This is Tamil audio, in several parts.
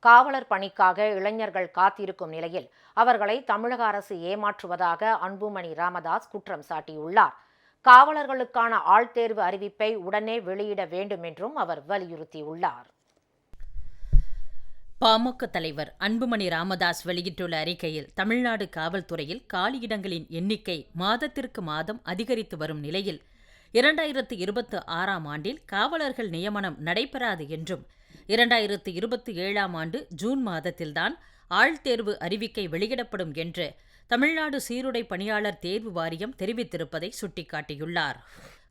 காவலர் பணிக்காக இளைஞர்கள் காத்திருக்கும் நிலையில் அவர்களை தமிழக அரசு ஏமாற்றுவதாக அன்புமணி ராமதாஸ் குற்றம் சாட்டியுள்ளார். காவலர்களுக்கான ஆள்தேர்வு அறிவிப்பை உடனே வெளியிட வேண்டும் என்றும் அவர் வலியுறுத்தியுள்ளார். பாமக தலைவர் அன்புமணி ராமதாஸ் வெளியிட்டுள்ள அறிக்கையில், தமிழ்நாடு காவல்துறையில் காலியிடங்களின் எண்ணிக்கை மாதத்திற்கு மாதம் அதிகரித்து வரும் நிலையில் 2026ஆம் ஆண்டில் காவலர்கள் நியமனம் நடைபெறாது என்றும் 2027ஆம் ஆண்டு ஜூன் மாதத்தில்தான் ஆள்தேர்வு அறிவிக்கை வெளியிடப்படும் என்று தமிழ்நாடு சீருடை பணியாளர் தேர்வு வாரியம் தெரிவித்திருப்பதை சுட்டிக்காட்டியுள்ளார்.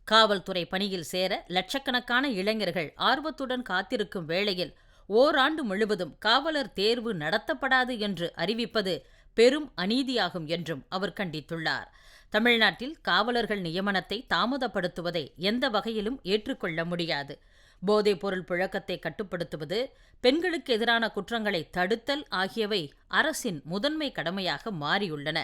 காவல்துறை பணியில் சேர லட்சக்கணக்கான இளைஞர்கள் ஆர்வத்துடன் காத்திருக்கும் வேளையில் ஓராண்டு முழுவதும் காவலர் தேர்வு நடத்தப்படாது என்று அறிவிப்பது பெரும் அநீதியாகும் என்றும் அவர் கண்டித்துள்ளார். தமிழ்நாட்டில் காவலர்கள் நியமனத்தை தாமதப்படுத்துவதை எந்த வகையிலும் ஏற்றுக்கொள்ள முடியாது. போதைப்பொருள் புழக்கத்தை கட்டுப்படுத்துவது, பெண்களுக்கு எதிரான குற்றங்களை தடுத்தல் ஆகியவை அரசின் முதன்மை கடமையாக மாறியுள்ளன.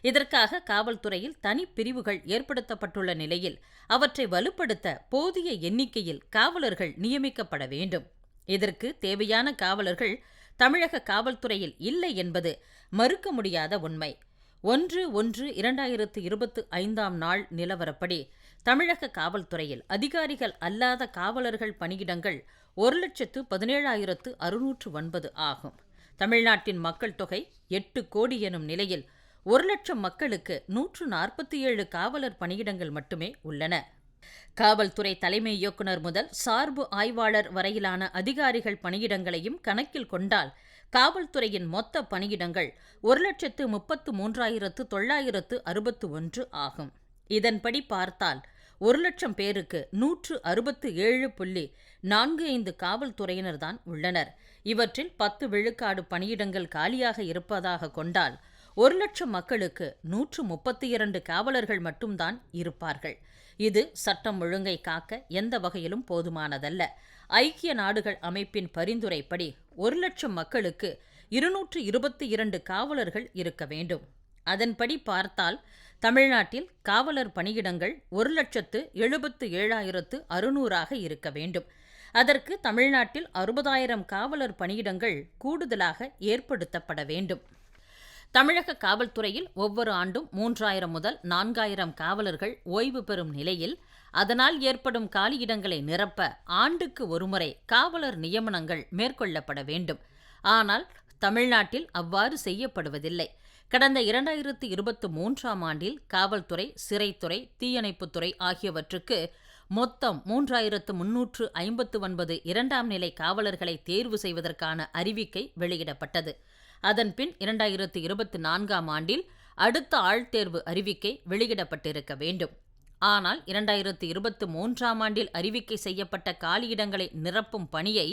இதற்காக காவல்துறையில் தனிப்பிரிவுகள் ஏற்படுத்தப்பட்டுள்ள நிலையில் அவற்றை வலுப்படுத்த போதிய எண்ணிக்கையில் காவலர்கள் நியமிக்கப்பட வேண்டும். இதற்கு தேவையான காவலர்கள் தமிழக காவல்துறையில் இல்லை என்பது மறுக்க முடியாத உண்மை. 1/1/2025 நாள் நிலவரப்படி தமிழக காவல்துறையில் அதிகாரிகள் அல்லாத காவலர்கள் பணியிடங்கள் 1,17,609 ஆகும். தமிழ்நாட்டின் மக்கள் தொகை 8 கோடி எனும் நிலையில் 1,00,000 மக்களுக்கு 147 காவலர் பணியிடங்கள் மட்டுமே உள்ளன. காவல்துறை தலைமை இயக்குநர் முதல் சார்பு ஆய்வாளர் வரையிலான அதிகாரிகள் பணியிடங்களையும் கணக்கில் கொண்டால் காவல்துறையின் மொத்த பணியிடங்கள் 1,33,961 ஆகும். இதன்படி பார்த்தால் 1,00,000 பேருக்கு 167.45 காவல்துறையினர் தான் உள்ளனர். இவற்றில் 10 விழுக்காடு பணியிடங்கள் காலியாக இருப்பதாக கொண்டால் 1,00,000 மக்களுக்கு 132 காவலர்கள் மட்டும்தான் இருப்பார்கள். இது சட்டம் ஒழுங்கை காக்க எந்த வகையிலும் போதுமானதல்ல. ஐக்கிய நாடுகள் அமைப்பின் பரிந்துரைப்படி 1,00,000 மக்களுக்கு 222 காவலர்கள் இருக்க வேண்டும். அதன்படி பார்த்தால் தமிழ்நாட்டில் காவலர் பணியிடங்கள் 1,77,600 இருக்க வேண்டும். அதற்கு தமிழ்நாட்டில் 60,000 காவலர் பணியிடங்கள் கூடுதலாக ஏற்படுத்தப்பட வேண்டும். தமிழக காவல்துறையில் ஒவ்வொரு ஆண்டும் 3,000 முதல் 4,000 காவலர்கள் ஓய்வு பெறும் நிலையில் அதனால் ஏற்படும் காலியிடங்களை நிரப்ப ஆண்டுக்கு ஒருமுறை காவலர் நியமனங்கள் மேற்கொள்ளப்பட வேண்டும். ஆனால் தமிழ்நாட்டில் அவ்வாறு செய்யப்படுவதில்லை. கடந்த 2023ஆம் ஆண்டில் காவல்துறை, சிறைத்துறை, தீயணைப்புத்துறை ஆகியவற்றுக்கு மொத்தம் 3,359 இரண்டாம் நிலை காவலர்களை தேர்வு செய்வதற்கான அறிவிக்கை வெளியிடப்பட்டது. அதன்பின் 2024ஆம் ஆண்டில் அடுத்த ஆள்தேர்வு அறிவிக்கை வெளியிடப்பட்டிருக்க வேண்டும். ஆனால் 2023ஆம் ஆண்டில் அறிவிக்கை செய்யப்பட்ட காலியிடங்களை நிரப்பும் பணியை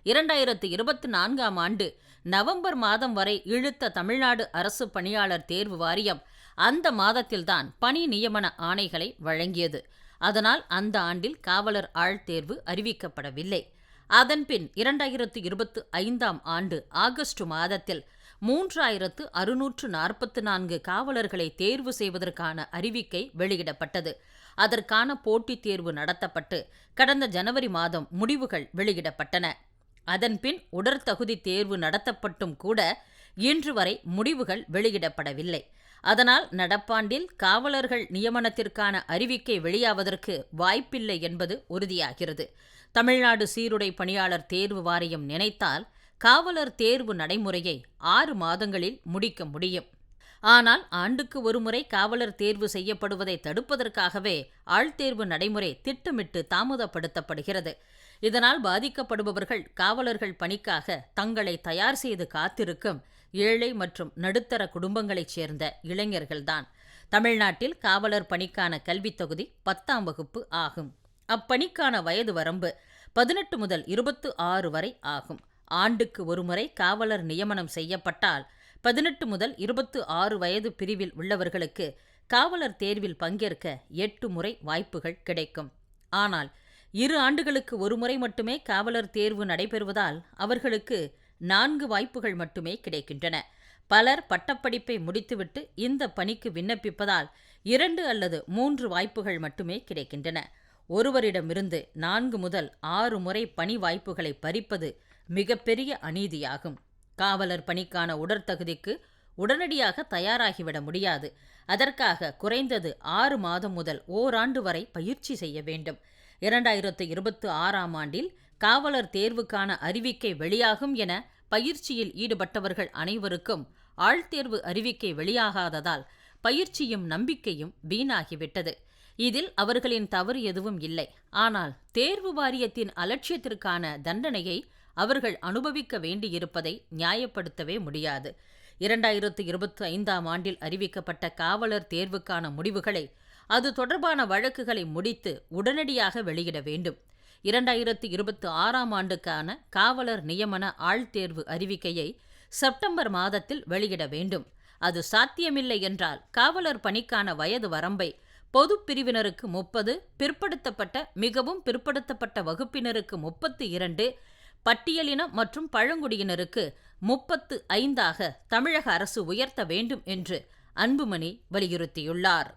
2024ஆம் ஆண்டு நவம்பர் மாதம் வரை இழுத்த தமிழ்நாடு அரசு பணியாளர் தேர்வு வாரியம் அந்த மாதத்தில்தான் பணி நியமன ஆணைகளை வழங்கியது. அதனால் அந்த ஆண்டில் காவலர் ஆள்தேர்வு அறிவிக்கப்படவில்லை. அதன்பின் 2025ஆம் ஆண்டு ஆகஸ்ட் மாதத்தில் 3,644 காவலர்களை தேர்வு செய்வதற்கான அறிவிக்கை வெளியிடப்பட்டது. அதற்கான போட்டித் தேர்வு நடத்தப்பட்டு கடந்த ஜனவரி மாதம் முடிவுகள் வெளியிடப்பட்டன. அதன்பின் உடற்தகுதி தேர்வு நடத்தப்பட்டும் கூட இன்று வரை முடிவுகள் வெளியிடப்படவில்லை. அதனால் நடப்பாண்டில் காவலர்கள் நியமனத்திற்கான அறிவிக்கை வெளியாவதற்கு வாய்ப்பில்லை என்பது உறுதியாகிறது. தமிழ்நாடு சீருடை பணியாளர் தேர்வு வாரியம் நினைத்தால் காவலர் தேர்வு நடைமுறையை 6 மாதங்களில் முடிக்க முடியும். ஆனால் ஆண்டுக்கு ஒருமுறை காவலர் தேர்வு செய்யப்படுவதை தடுப்பதற்காகவே ஆள்தேர்வு நடைமுறை திட்டமிட்டு தாமதப்படுத்தப்படுகிறது. இதனால் பாதிக்கப்படுபவர்கள் காவலர்கள் பணிக்காக தங்களை தயார் செய்து காத்திருக்கும் ஏழை மற்றும் நடுத்தர குடும்பங்களைச் சேர்ந்த இளைஞர்கள்தான். தமிழ்நாட்டில் காவலர் பணிக்கான கல்வித் தொகுதி 10ஆம் வகுப்பு ஆகும். அப்பணிக்கான வயது வரம்பு 18 முதல் 26 வரை ஆகும். ஆண்டுக்கு ஒருமுறை காவலர் நியமனம் செய்யப்பட்டால் 18 முதல் 26 வயது பிரிவில் உள்ளவர்களுக்கு காவலர் தேர்வில் பங்கேற்க 8 முறை வாய்ப்புகள் கிடைக்கும். ஆனால் 2 ஆண்டுகளுக்கு ஒருமுறை மட்டுமே காவலர் தேர்வு நடைபெறுவதால் அவர்களுக்கு 4 வாய்ப்புகள் மட்டுமே கிடைக்கின்றன. பலர் பட்டப்படிப்பை முடித்துவிட்டு இந்த பணிக்கு விண்ணப்பிப்பதால் 2 அல்லது 3 வாய்ப்புகள் மட்டுமே கிடைக்கின்றன. ஒருவரிடமிருந்து 4 முதல் 6 முறை பணி வாய்ப்புகளை பறிப்பது மிகப்பெரிய அநீதியாகும். காவலர் பணிக்கான உடற்தகுதிக்கு உடனடியாக தயாராகிவிட முடியாது. அதற்காக குறைந்தது 6 மாதம் முதல் ஓராண்டு வரை பயிற்சி செய்ய வேண்டும். 2026ஆம் ஆண்டில் காவலர் தேர்வுக்கான அறிவிக்கை வெளியாகும் என பயிற்சியில் ஈடுபட்டவர்கள் அனைவருக்கும் ஆழ்தேர்வு அறிவிக்கை வெளியாகாததால் பயிற்சியும் நம்பிக்கையும் வீணாகிவிட்டது. இதில் அவர்களின் தவறு எதுவும் இல்லை. ஆனால் தேர்வு வாரியத்தின் அலட்சியத்திற்கான தண்டனையை அவர்கள் அனுபவிக்க வேண்டியிருப்பதை நியாயப்படுத்தவே முடியாது. 2025ஆம் ஆண்டில் அறிவிக்கப்பட்ட காவலர் தேர்வுக்கான முடிவுகளை, அது தொடர்பான வழக்குகளை முடித்து உடனடியாக வெளியிட வேண்டும். 2026ஆம் ஆண்டுக்கான காவலர் நியமன ஆழ்தேர்வு அறிவிக்கையை செப்டம்பர் மாதத்தில் வெளியிட வேண்டும். அது சாத்தியமில்லை என்றால் காவலர் பணிக்கான வயது வரம்பை பொது பிரிவினருக்கு 30, பிற்படுத்தப்பட்ட மிகவும் பிற்படுத்தப்பட்ட வகுப்பினருக்கு 32, பட்டியலின மற்றும் பழங்குடியினருக்கு 35ஆக தமிழக அரசு உயர்த்த வேண்டும் என்று அன்புமணி வலியுறுத்தியுள்ளார்.